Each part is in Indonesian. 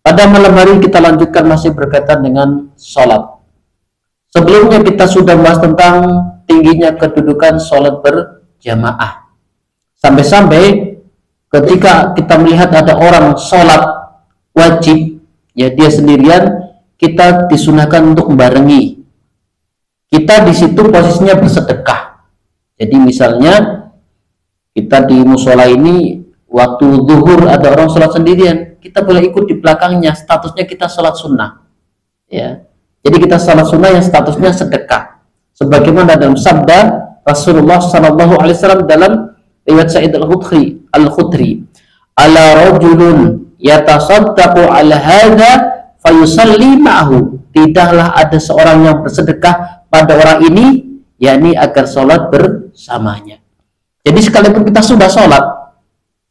Pada malam hari kita lanjutkan masih berkaitan dengan sholat. Sebelumnya kita sudah bahas tentang tingginya kedudukan sholat berjamaah. Sampai-sampai ketika kita melihat ada orang sholat wajib, ya dia sendirian, kita disunahkan untuk membarengi. Kita di situ posisinya bersedekah. Jadi misalnya kita di musola ini waktu zuhur ada orang sholat sendirian, kita boleh ikut di belakangnya, statusnya kita sholat sunnah, ya. Jadi kita sholat sunnah yang statusnya sedekah, sebagaimana dalam sabda Rasulullah SAW dalam riwayat Sa'id al-Khudri, ala rajulun yatasaddaqu ala hadha fayusalli ma'ahu, tidaklah ada seorang yang bersedekah pada orang ini, yakni agar sholat bersamanya. Jadi sekalipun kita sudah sholat,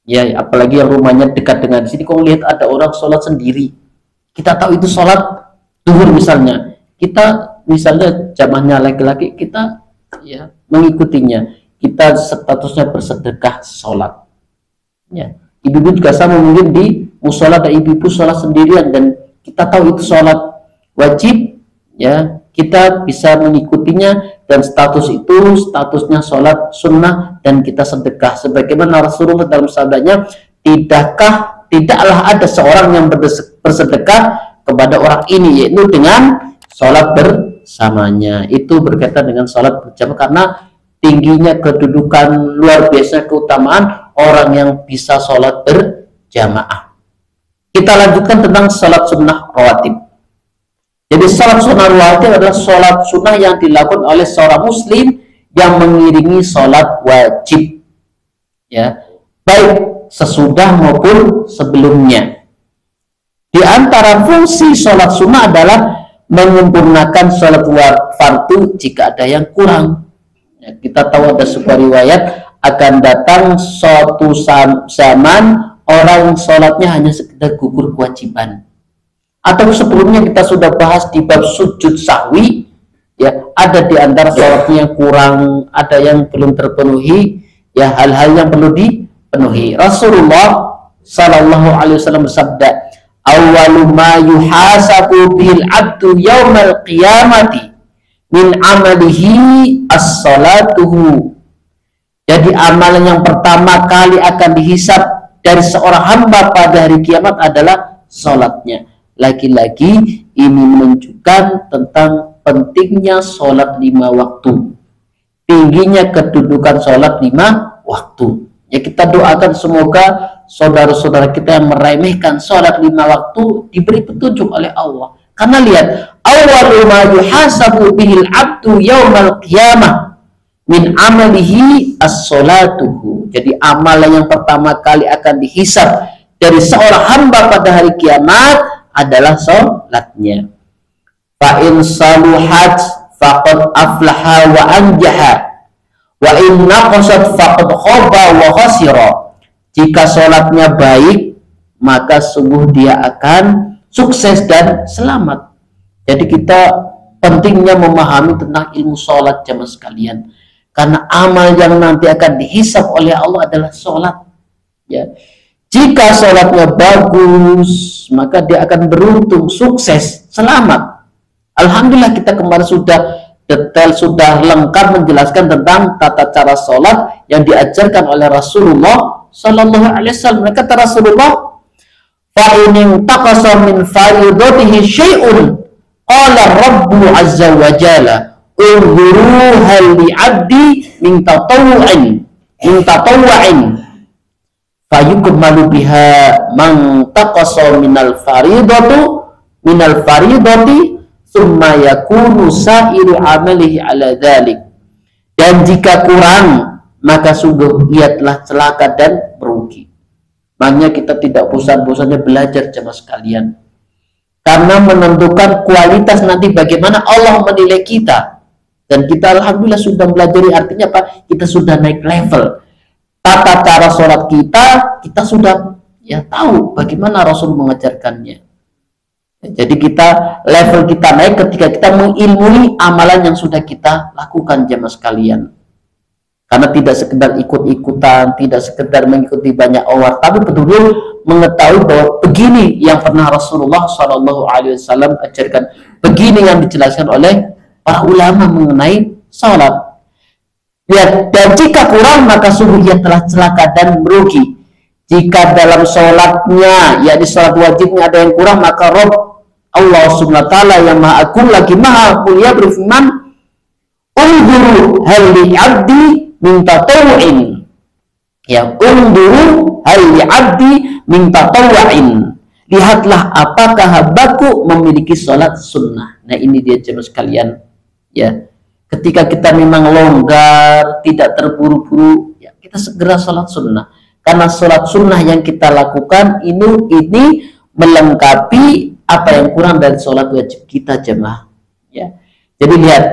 ya apalagi yang rumahnya dekat dengan sini, kok lihat ada orang sholat sendiri, kita tahu itu sholat duhur misalnya, kita misalnya jamaahnya laki-laki, kita ya mengikutinya, kita statusnya bersedekah sholat. Ya, ibu-ibu juga sama, mungkin di musola ada ibu-ibu sholat sendirian dan kita tahu itu sholat wajib, ya kita bisa mengikutinya dan status itu statusnya sholat sunnah dan kita sedekah, sebagaimana Rasulullah dalam sabdanya, tidaklah ada seorang yang bersedekah kepada orang ini, yaitu dengan sholat bersamanya. Itu berkaitan dengan sholat berjamaah karena tingginya kedudukan, luar biasa keutamaan orang yang bisa sholat berjamaah. Kita lanjutkan tentang sholat sunnah rawatib. Jadi sholat sunnah rawatib adalah sholat sunnah yang dilakukan oleh seorang muslim yang mengiringi sholat wajib, ya, baik sesudah maupun sebelumnya. Di antara fungsi sholat sunnah adalah menyempurnakan sholat fardu jika ada yang kurang. Ya, kita tahu ada sebuah riwayat akan datang suatu zaman orang sholatnya hanya sekedar gugur kewajiban. Atau sebelumnya kita sudah bahas di bab sujud sahwi, ya ada di antara sholatnya yang kurang, ada yang belum terpenuhi, ya hal-hal yang perlu dipenuhi. Rasulullah Sallallahu Alaihi Wasallam bersabda, "Awwalu ma yuhasabu bil abdu yaumal qiyamati min amalihi as-salatuhu." Jadi amalan yang pertama kali akan dihisab dari seorang hamba pada hari kiamat adalah sholatnya. Lagi-lagi ini menunjukkan tentang pentingnya sholat 5 waktu, tingginya kedudukan sholat 5 waktu. Ya kita doakan semoga saudara-saudara kita yang meremehkan sholat 5 waktu diberi petunjuk oleh Allah. Karena lihat, awwalu ma yuhasabu bihil abdu yaumal qiyamah min amalihi as-salatuhu. Jadi amalan yang pertama kali akan dihisab dari seorang hamba pada hari kiamat adalah sholatnya. Fa in saluhat faqad aflaha wa anjaha wa in naqasat faqad khaba wa khasira. Jika sholatnya baik, maka sungguh dia akan sukses dan selamat. Jadi kita pentingnya memahami tentang ilmu sholat jamaah sekalian, karena amal yang nanti akan dihisab oleh Allah adalah sholat, ya. Jika sholatnya bagus, maka dia akan beruntung, sukses, selamat. Alhamdulillah kita kemarin sudah detail, sudah lengkap menjelaskan tentang tata cara sholat yang diajarkan oleh Rasulullah Sallallahu Alaihi Wasallam. Kata Rasulullah, "Fa in taqasa min fardhihi syai'un, qala Rabbu azza wa jalla, unzuru hal li 'abdi min tatawwu'in fayukmalu biha man taqasa minal faridati summa yakunu sa'iru amalihi ala dhalik." Dan jika kurang, maka sungguh lihatlah celaka dan merugi. Makanya kita tidak bosan-bosannya belajar jemaah sekalian, karena menentukan kualitas nanti bagaimana Allah menilai kita. Dan kita alhamdulillah sudah belajar, artinya apa? Kita sudah naik level. Tata cara sholat kita sudah ya tahu bagaimana Rasul mengajarkannya. Jadi level kita naik ketika kita mengilmui amalan yang sudah kita lakukan jemaah sekalian. Karena tidak sekedar ikut-ikutan, tidak sekedar mengikuti banyak orang, tapi betul-betul mengetahui bahwa begini yang pernah Rasulullah SAW ajarkan, begini yang dijelaskan oleh para ulama mengenai sholat. Ya, dan jika kurang maka sungguh ia telah celaka dan merugi. Jika dalam sholatnya, yakni sholat wajibnya ada yang kurang, maka Rabb Allah Subhanahu wa Ta'ala yang Maha Agung lagi Maha Mulia berfirman, "Unzuru hal li 'abdi min tatawwu'in." Ya, unzuru hal li 'abdi min tatawwu'in. Lihatlah apakah hambaku memiliki sholat sunnah. Nah, ini dia jemaah sekalian. Ya, ketika kita memang longgar, tidak terburu-buru, ya kita segera sholat sunnah. Karena sholat sunnah yang kita lakukan ini melengkapi apa yang kurang dari sholat wajib kita jemaah. Ya, jadi lihat,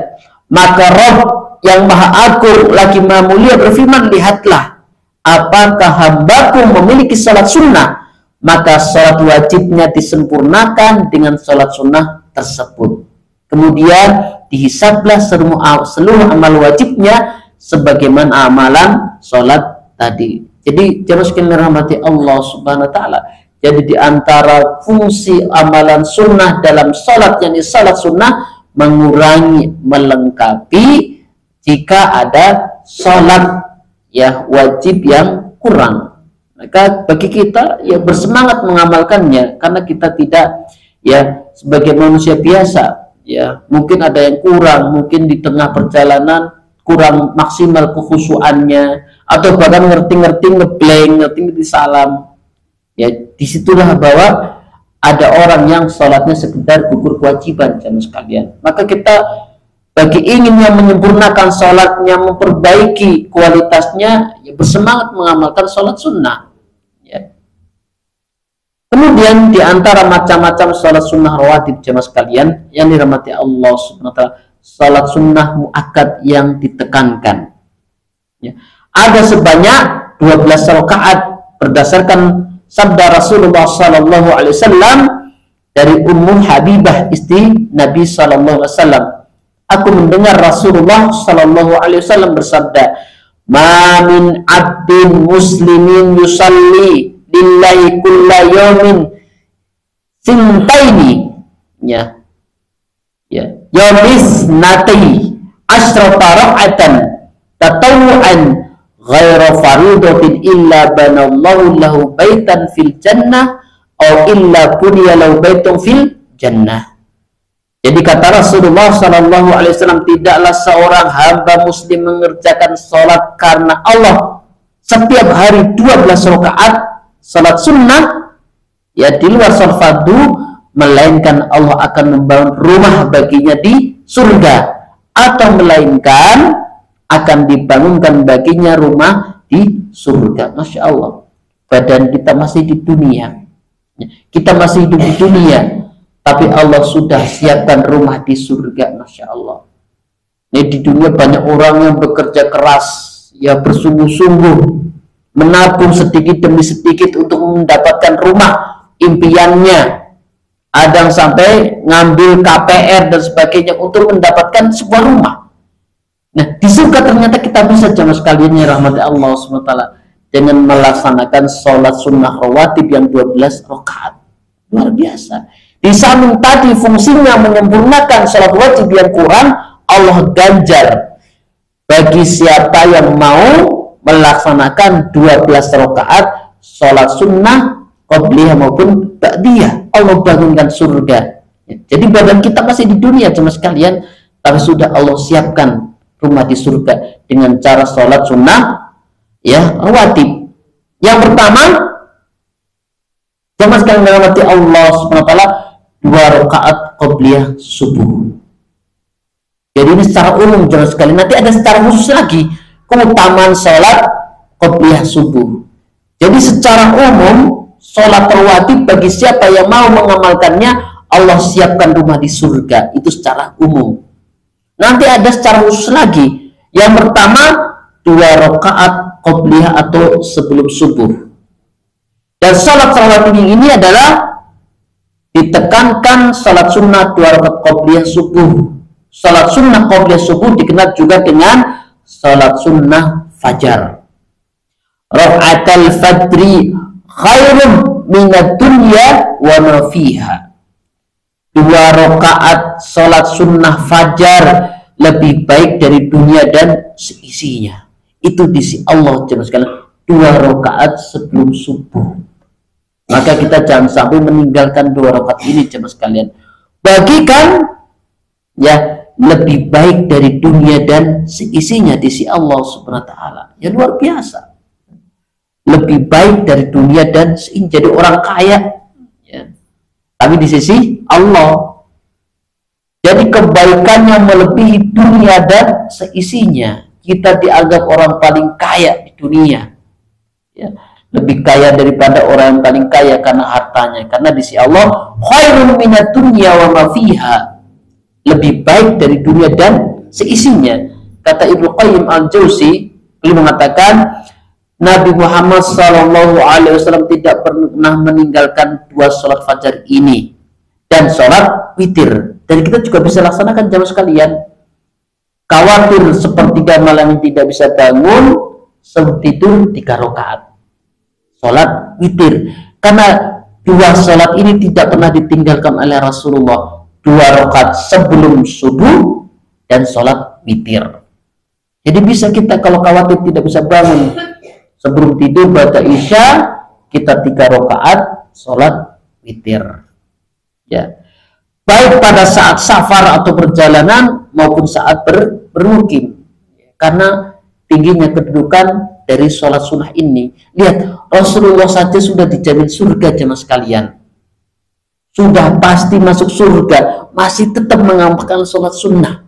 maka Rabb yang Maha Agung lagi Maha Mulia berfirman, lihatlah apakah hambaku memiliki sholat sunnah, maka sholat wajibnya disempurnakan dengan sholat sunnah tersebut. Kemudian dihisablah seluruh amal wajibnya sebagaimana amalan sholat tadi. Jadi jemaah sekalian rahmati Allah Subhanahu wa Ta'ala. Jadi di antara fungsi amalan sunnah dalam sholat, yakni sholat sunnah, mengurangi, melengkapi jika ada sholat ya wajib yang kurang. Maka bagi kita ya bersemangat mengamalkannya, karena kita tidak ya sebagai manusia biasa. Ya, mungkin ada yang kurang, mungkin di tengah perjalanan kurang maksimal kekhusyuannya, atau bahkan ngerti-ngerti ngeblank, ngerti-ngerti salam. Ya, disitulah bahwa ada orang yang sholatnya sekedar gugur kewajiban jemaah sekalian. Maka kita bagi ingin yang menyempurnakan sholatnya, memperbaiki kualitasnya, ya bersemangat mengamalkan sholat sunnah. Ya. Kemudian di antara macam-macam sholat sunnah rawatib jemaah sekalian yang dirahmati Allah Subhanahu wa Ta'ala, sholat sunnah muakkad yang ditekankan. Ya. Ada sebanyak 12 rakaat berdasarkan sabda Rasulullah SAW dari Ummu Habibah istri Nabi SAW. Aku mendengar Rasulullah SAW bersabda, "Ma min 'abdin muslimin yusalli lillahi kulla yawmin sintaini." Ya. Ya. Yawmis nati asyrata rak'atan tatawu'an ghairu faridatin illa banallahu lahu baitan fil jannah aw illa buniya lahu baitun fil jannah. Jadi kata Rasulullah SAW, tidaklah seorang hamba muslim mengerjakan sholat karena Allah setiap hari 12 rakaat sholat sunnah ya di luar sholat fardu, melainkan Allah akan membangun rumah baginya di surga, atau melainkan akan dibangunkan baginya rumah di surga. Masya Allah, badan kita masih di dunia, kita masih hidup di dunia, tapi Allah sudah siapkan rumah di surga. Masya Allah. Ini di dunia banyak orang yang bekerja keras, ya bersungguh-sungguh, menabung sedikit demi sedikit untuk mendapatkan rumah impiannya. Ada yang sampai ngambil KPR dan sebagainya untuk mendapatkan sebuah rumah. Nah, di surga ternyata kita bisa jamaah sekalian ya rahmati Allah SWT dengan melaksanakan sholat sunnah rawatib yang 12 rakaat. Luar biasa. Di samping tadi fungsinya menyempurnakan sholat wajib yang kurang, Allah ganjar bagi siapa yang mau melaksanakan 12 rakaat sholat sunnah qabliyah maupun ba'diyah, Allah bangunkan surga. Jadi badan kita masih di dunia jemaah sekalian, tapi sudah Allah siapkan rumah di surga dengan cara sholat sunnah ya rawatib. Yang pertama, jemaah sekalian dirahmati Allah Subhanahu wa Ta'ala, 2 rakaat qabliyah subuh. Jadi ini secara umum jemaah sekalian. Nanti ada secara khusus lagi keutamaan sholat qabliyah subuh. Jadi secara umum sholat rawatib bagi siapa yang mau mengamalkannya, Allah siapkan rumah di surga. Itu secara umum. Nanti ada secara khusus lagi. Yang pertama, 2 rakaat qabliyah atau sebelum subuh. Dan sholat rawatib ini adalah ditekankan sholat sunnah 2 rakaat qabliyah subuh. Sholat sunnah qabliyah subuh dikenal juga dengan sholat sunnah fajar. Raka'atul fajri khairun minad dunya wa ma fiha. 2 rakaat salat sunnah fajar lebih baik dari dunia dan seisinya. Itu di sisi Allah jemaah sekalian. 2 rakaat sebelum subuh. Maka kita jangan sampai meninggalkan 2 rakaat ini jemaah sekalian. Bagikan ya lebih baik dari dunia dan seisinya di sisi Allah Subhanahu wa taala. Ya luar biasa. Lebih baik dari dunia dan seisinya, jadi orang kaya ya. Tapi di sisi Allah. Jadi kebaikannya melebihi dunia dan seisinya. Kita dianggap orang paling kaya di dunia. Ya. Lebih kaya daripada orang yang paling kaya karena hartanya. Karena di sisi Allah khairun minad dunya wa ma fiha. Lebih baik dari dunia dan seisinya. Kata Ibnu Qayyim al-Jauzi, beliau mengatakan Nabi Muhammad SAW tidak pernah meninggalkan 2 sholat fajar ini dan sholat witir. Dan kita juga bisa laksanakan jamaah sekalian. Khawatir sepertiga malam tidak bisa bangun, sebelum tidur 3 rakaat sholat witir. Karena 2 sholat ini tidak pernah ditinggalkan oleh Rasulullah. 2 rakaat sebelum subuh dan sholat witir. Jadi bisa kita kalau khawatir tidak bisa bangun sebelum tidur baca isya, kita 3 rakaat sholat witir. Ya, baik pada saat safar atau perjalanan maupun saat bermukim. Karena tingginya kedudukan dari sholat sunnah ini. Lihat, Rasulullah saja sudah dijamin surga jemaah sekalian. Sudah pasti masuk surga, masih tetap mengamalkan sholat sunnah.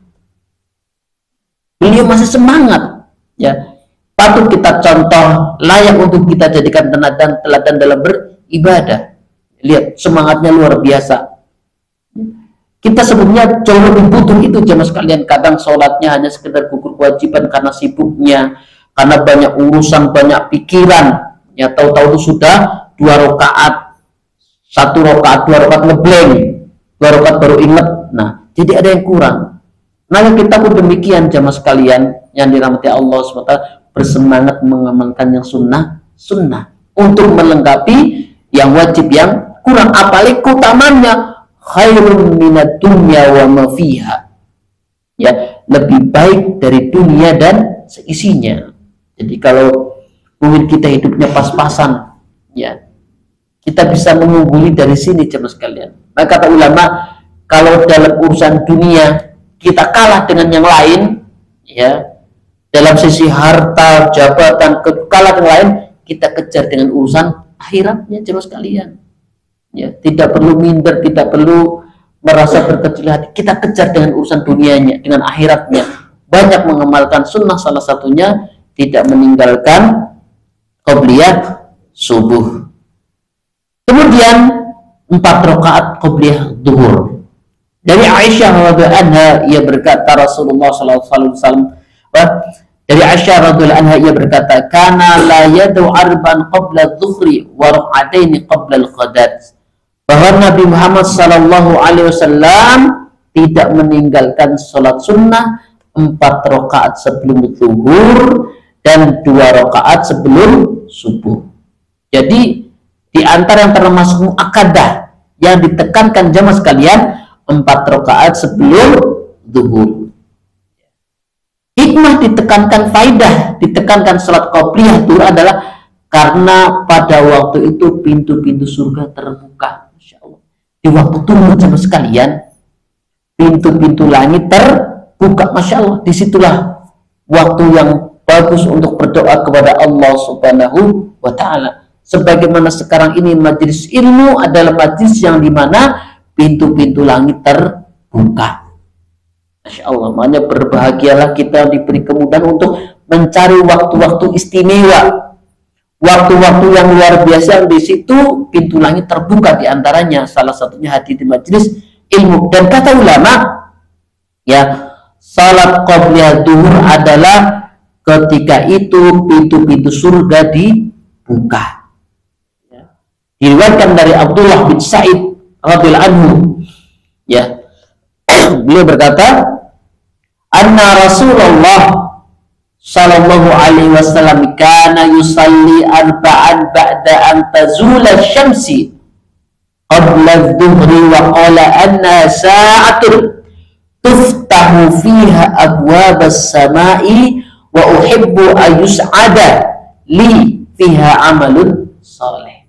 Beliau masih semangat. Ya, patut kita contoh, layak untuk kita jadikan teladan dalam beribadah. Lihat, semangatnya luar biasa. Kita sebelumnya jauh lebih butuh itu jemaah sekalian. Kadang sholatnya hanya sekedar gugur kewajiban karena sibuknya, karena banyak urusan, banyak pikiran. Ya, tahu-tahu itu sudah 2 rakaat, 1 rakaat, 2 rakaat ngeblank, 2 rakaat baru inget. Nah, jadi ada yang kurang. Nah, kita pun demikian jemaah sekalian yang dirahmati Allah SWT, bersemangat mengamalkan yang sunnah untuk melengkapi yang wajib yang kurang. Apalagi utamanya khairun minad dunya wa ma fiha. Ya, lebih baik dari dunia dan seisinya. Jadi kalau mungkin kita hidupnya pas-pasan, ya, kita bisa mengungguli dari sini jemaah sekalian. Nah, kata ulama, kalau dalam urusan dunia kita kalah dengan yang lain, ya, dalam sisi harta, jabatan, kalah dengan lain, kita kejar dengan urusan akhiratnya jemaah sekalian. Ya, tidak perlu minder, tidak perlu merasa berkecil hati. Kita kejar dengan urusan dunianya, dengan akhiratnya. Banyak mengamalkan sunnah, salah satunya tidak meninggalkan qobliyah subuh. Kemudian 4 rakaat qobliyah zuhur. Dari Aisyah radhiyallahu anha, ia berkata Rasulullah sallallahu alaihi wasallam, dari Aisyah radhiyallahu anha ia berkata, kana la yadu arban qabla dhuhri wa rak'ataini qabla al-ghadat. Bahwa Nabi Muhammad sallallahu alaihi wasallam tidak meninggalkan sholat sunnah 4 rakaat sebelum zuhur dan 2 rakaat sebelum subuh. Jadi di antara yang termasuk muakkadah yang ditekankan jamaah sekalian 4 rakaat sebelum zuhur. Hikmah ditekankan, faidah ditekankan salat qobliyah zuhur adalah karena pada waktu itu pintu-pintu surga terbuka. Masya Allah. Di waktu turun jamaah sekalian, pintu-pintu langit terbuka. Masya Allah. Disitulah waktu yang bagus untuk berdoa kepada Allah Subhanahu wa Ta'ala. Sebagaimana sekarang ini majelis ilmu adalah majelis yang dimana pintu-pintu langit terbuka. Masya Allah, makanya berbahagialah kita diberi kemudahan untuk mencari waktu-waktu istimewa, waktu-waktu yang luar biasa. Di situ pintu langit terbuka, diantaranya salah satunya hadir di majelis ilmu. Dan kata ulama, ya, salat qobliyah zuhur adalah ketika itu pintu-pintu surga dibuka. Ya. Diriwayatkan dari Abdullah bin Sa'id radhiyallahu anhu, ya, beliau berkata, anna Rasulullah sallallahu alaihi wasallam kana yusalli arba'an ba'da an tazula syamsi qabla adh-dhuhri wa qala anna sa'atun tuftahu fiha abwabas samai wa uhibbu an yus'ada li fiha amalun saleh.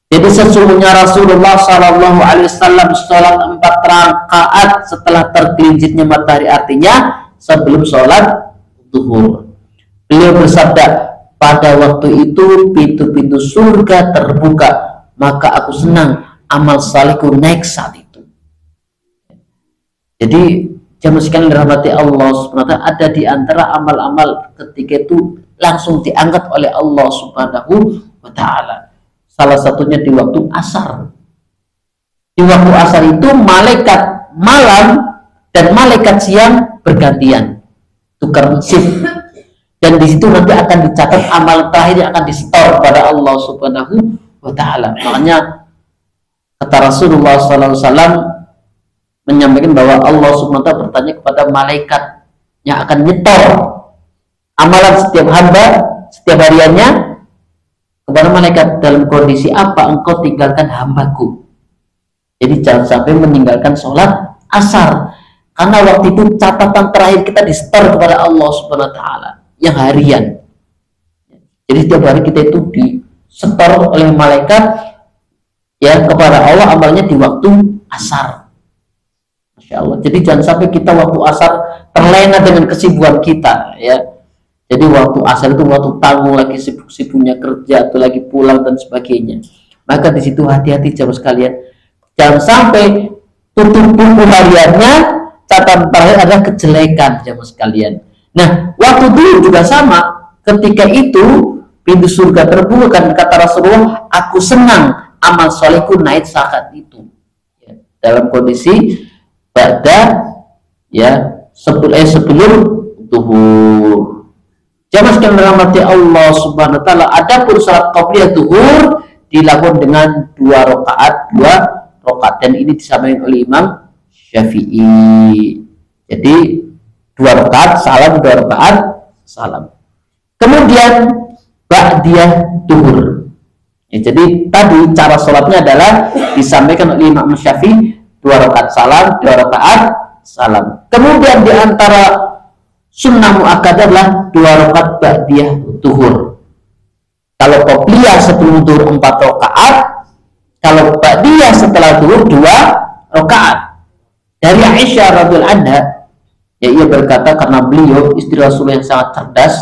Jadi sesungguhnya Rasulullah Shallallahu Alaihi Wasallam sholat 4 rakaat setelah tergelincirnya matahari, artinya sebelum sholat zuhur. Beliau bersabda, pada waktu itu pintu-pintu surga terbuka, maka aku senang amal salihku naik saat itu. Jadi jamaah sekalian dirahmati Allah Subhanahu wa ta'ala, ada di antara amal-amal ketika itu langsung diangkat oleh Allah Subhanahu wa ta'ala. Salah satunya di waktu asar. Di waktu asar itu malaikat malam dan malaikat siang bergantian, tukar shift. Dan di situ nanti akan dicatat amal terakhir yang akan disetor pada Allah Subhanahu wa ta'ala. Makanya kata Rasulullah SAW menyampaikan bahwa Allah Subhanahu wa ta'ala bertanya kepada malaikat yang akan nyetor amalan setiap hamba setiap hariannya kepada malaikat, dalam kondisi apa engkau tinggalkan hambaku. Jadi jangan sampai meninggalkan sholat asar, karena waktu itu catatan terakhir kita disetor kepada Allah Subhanahu wa ta'ala yang harian. Jadi setiap hari kita itu disetor oleh malaikat ya kepada Allah amalnya di waktu asar. Masya Allah. Jadi jangan sampai kita waktu asar terlena dengan kesibukan kita ya. Jadi waktu asar itu waktu tanggung, lagi sibuk-sibuknya kerja atau lagi pulang dan sebagainya. Maka di situ hati-hati jamaah sekalian. Jangan sampai tutup buku hariannya catatan terakhir adalah kejelekan jamaah sekalian. Nah, waktu dulu juga sama. Ketika itu pintu surga terbuka, kan kata Rasulullah, aku senang amal solehku naik saat itu. Ya, dalam kondisi pada ya sebelum zuhur. Jamaah sekalian dirahmati Allah Subhanahu wa ta'ala, adapun salat qabliyah zuhur dilakukan dengan 2 rakaat dan ini disampaikan oleh Imam Syafi'i. Jadi 2 rakaat salam, 2 rakaat salam. Kemudian ba'diyah zuhur. Ya, jadi tadi cara sholatnya adalah disampaikan oleh Imam Syafi'i 2 rakaat salam, 2 rakaat salam. Kemudian diantara sunnah muakkadah adalah 2 rakaat ba'diyah zuhur. Kalau qobliyah sebelum zuhur 4 rakaat, kalau ba'diyah setelah zuhur 2 rakaat. Dari Aisyah radhiyallahu anha, ya ia berkata karena beliau istri Rasulullah yang sangat cerdas,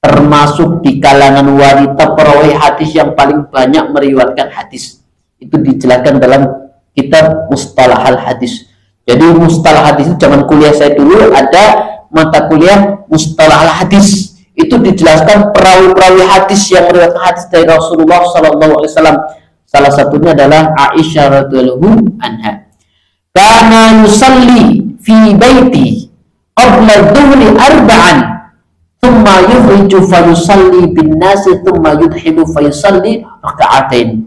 termasuk di kalangan wanita perawi hadis yang paling banyak meriwayatkan hadis. Itu dijelaskan dalam kitab Mustalah al-Hadis. Jadi Mustalah hadis itu zaman kuliah saya dulu ada mata kuliah Mustalah al-Hadis, itu dijelaskan perawi-perawi hadis yang meriwayatkan hadis dari Rasulullah Sallallahu Alaihi Wasallam. Salah satunya adalah Aisyah radhiyallahu anha. Kana yusalli fi baiti qabla dhuhri arba'an, thumma yukhriju fa yusalli bin nasi, thumma yudhilu fa yusalli raka'atain.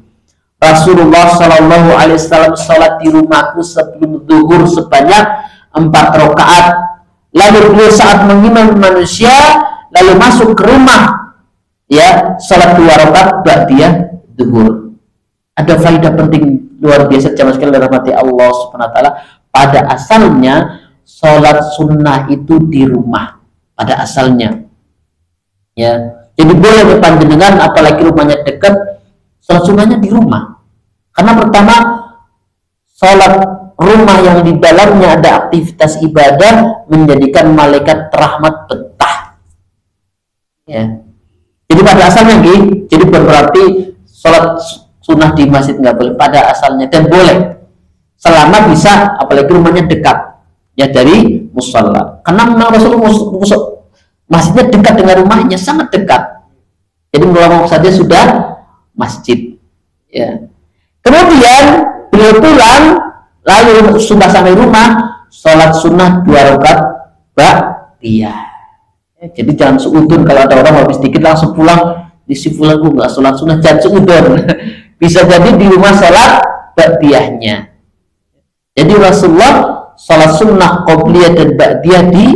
Rasulullah Sallallahu Alaihi Wasallam salat di rumahku sebelum zuhur sebanyak 4 rakaat. Lalu beliau saat mengimami manusia lalu masuk ke rumah ya salat 2 rakaat ba'diyah zuhur. Ada faedah penting luar biasa jamaah sekalian dirahmati Allah Subhanahu wa ta'ala. Pada asalnya salat sunnah itu di rumah pada asalnya. Ya. Jadi boleh berpanjenengan apalagi rumahnya dekat, salat sunnahnya di rumah. Karena pertama salat rumah yang di dalamnya ada aktivitas ibadah menjadikan malaikat rahmat betah. Ya. Jadi pada asalnya jadi berarti sholat sunnah di masjid nggak boleh pada asalnya, dan boleh selama bisa apalagi rumahnya dekat ya dari musalla. Karena memang Rasulullah masjidnya dekat dengan rumahnya, sangat dekat. Jadi melongok saja sudah masjid. Ya. Kemudian beliau pulang. Lalu sudah sampai rumah, sholat sunnah 2 rakaat ba'diyah. Jadi jangan seudon, kalau ada orang habis dikit langsung pulang, isi pulang gue nggak sholat sunnah, jangan seudon. Bisa jadi di rumah sholat ba'diyahnya. Jadi Rasulullah sholat sunnah qobliyah dan ba'diyah di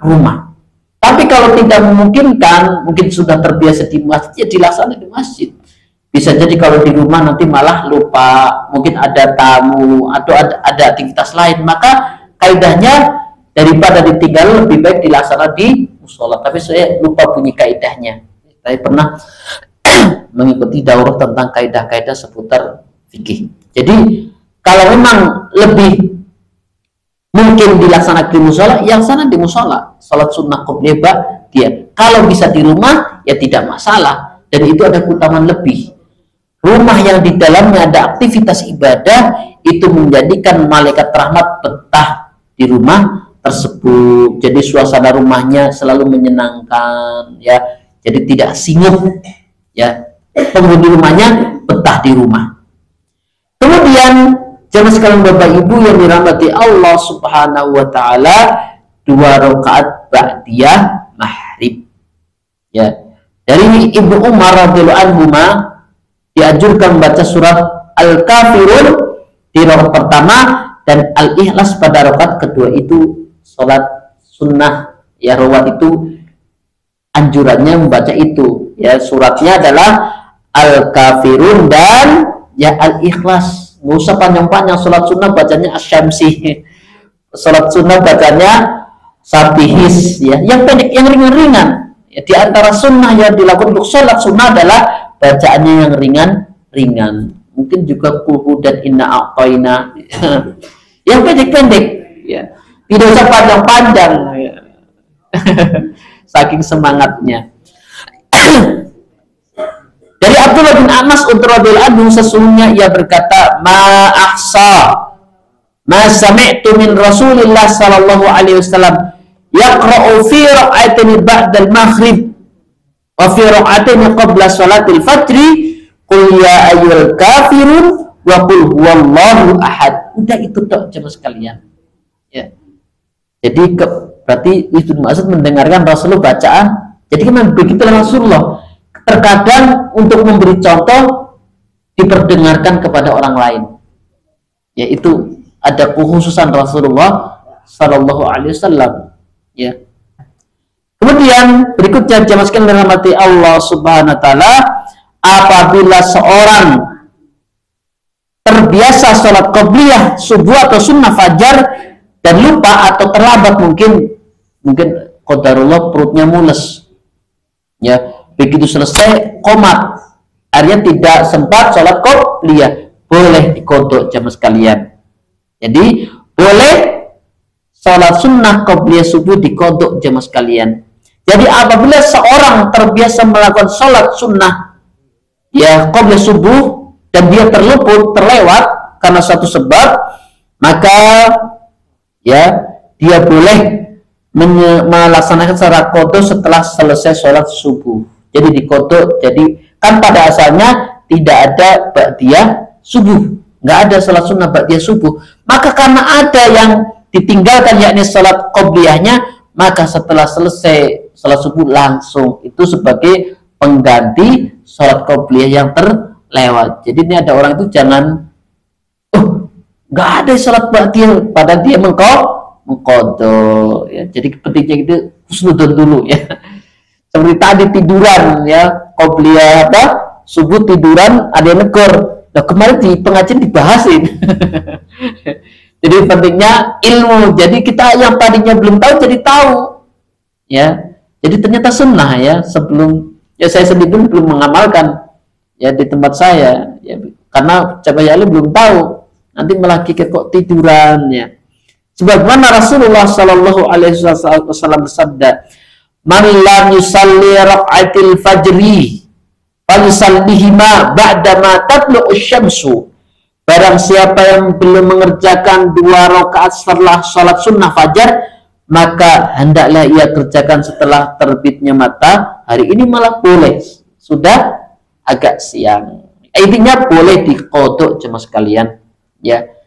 rumah. Tapi kalau tidak memungkinkan, mungkin sudah terbiasa di masjid, ya dilaksanakan di masjid. Bisa jadi kalau di rumah nanti malah lupa, mungkin ada tamu atau ada aktivitas lain, maka kaidahnya daripada ditinggal lebih baik dilaksanakan di musola. Tapi saya lupa bunyi kaidahnya. Saya pernah mengikuti daurah tentang kaidah-kaidah seputar fikih. Jadi kalau memang lebih mungkin dilaksanakan di musola, yang sana di musola, salat sunnah qobliyah dia. Kalau bisa di rumah, ya tidak masalah, dan itu ada keutamaan lebih. Rumah yang di dalamnya ada aktivitas ibadah itu menjadikan malaikat rahmat betah di rumah tersebut. Jadi suasana rumahnya selalu menyenangkan, ya. Jadi tidak singgung, ya. Penghuni rumahnya betah di rumah. Kemudian jamaah sekalian Bapak Ibu yang dirahmati Allah Subhanahu wa taala, 2 rakaat ba'diyah maghrib. Ya. Dari Ibnu Umar radhiyallahu anhu dianjurkan membaca surat Al-Kafirun di rakaat pertama dan Al-Ikhlas pada rakaat kedua. Itu salat sunnah, ya. Rawat itu anjurannya membaca itu, ya. Suratnya adalah Al-Kafirun dan ya Al-Ikhlas. Nggak usah panjang-panjang. Salat sunnah bacanya Asy-Syamsi, salat sunnah bacanya Sabihis, ya. Yang pendek, yang ringan-ringan, ya. Di antara sunnah yang dilakukan untuk salat sunnah adalah bacaannya yang ringan-ringan. Mungkin juga Qul dan Inna A'tayna yang pendek-pendek, ya. Tidak usah panjang-panjang, ya. Saking semangatnya. Dari Abdullah bin Anas radhiyallahu anhu, sesungguhnya ia berkata, ma ahsa ma sami'tu min Rasulillah sallallahu alaihi wasallam yaqra'u fi ra'atin ba'dal maghrib wa fi ra'atin qabla salatil fajri qul ya ayyuhal kafirun wa qul huwallahu ahad. Udah itu tok jemaah sekalian, ya. Jadi berarti Ibnu Mas'ud mendengarkan Rasulullah bacaan. Jadi memang begitulah Rasulullah. Terkadang untuk memberi contoh diperdengarkan kepada orang lain, yaitu ada kekhususan Rasulullah Sallallahu Alaihi Wasallam, ya. Kemudian berikutnya jamaah sekalian dirahmati Allah Subhanahu Wa Taala, apabila seorang terbiasa sholat qobliyah subuh atau sunnah fajar dan lupa atau terlambat, mungkin qadarullah perutnya mules, ya. Begitu selesai qomat, artinya tidak sempat sholat qobliyah, boleh dikodok jamaah sekalian. Jadi boleh sholat sunnah qobliyah subuh dikodok jamaah sekalian. Jadi apabila seorang terbiasa melakukan sholat sunnah, ya, qobliyah subuh, dan dia terlewat karena suatu sebab, maka ya dia boleh melaksanakan secara kodok setelah selesai sholat subuh. Jadi dikodok. Jadi kan pada asalnya tidak ada ba'diyah subuh, nggak ada salat sunnah ba'diyah subuh. Maka karena ada yang ditinggalkan, yakni salat qobliyahnya, maka setelah selesai salat subuh langsung itu sebagai pengganti salat qobliyah yang terlewat. Jadi ini ada orang itu jangan, nggak ada salat ba'diyah, padahal dia mengkodok, ya. Jadi pentingnya itu husnudzon dulu, ya. Seperti tadi tiduran, ya, qobliyah apa subuh tiduran, ada yang negor. Nah, kemarin di pengajian dibahasin. Jadi pentingnya ilmu. Jadi kita yang tadinya belum tahu jadi tahu, ya. Jadi ternyata sunnah, ya. Sebelum, ya, saya sendiri belum mengamalkan, ya, di tempat saya, ya, karena Cabayali belum tahu. Nanti malah kikir kok tiduran, ya. Sebagaimana Rasulullah Sallallahu Alaihi Wasallam bersabda, man lam yusalli rak'atil fajri falyusallihima ba'dama tatlu'u syamsu. Barang siapa yang belum mengerjakan 2 rakaat setelah sholat sunnah fajar, maka hendaklah ia kerjakan setelah terbitnya matahari. Ini malah boleh, sudah agak siang. Intinya boleh dikodok jemaah sekalian, ya.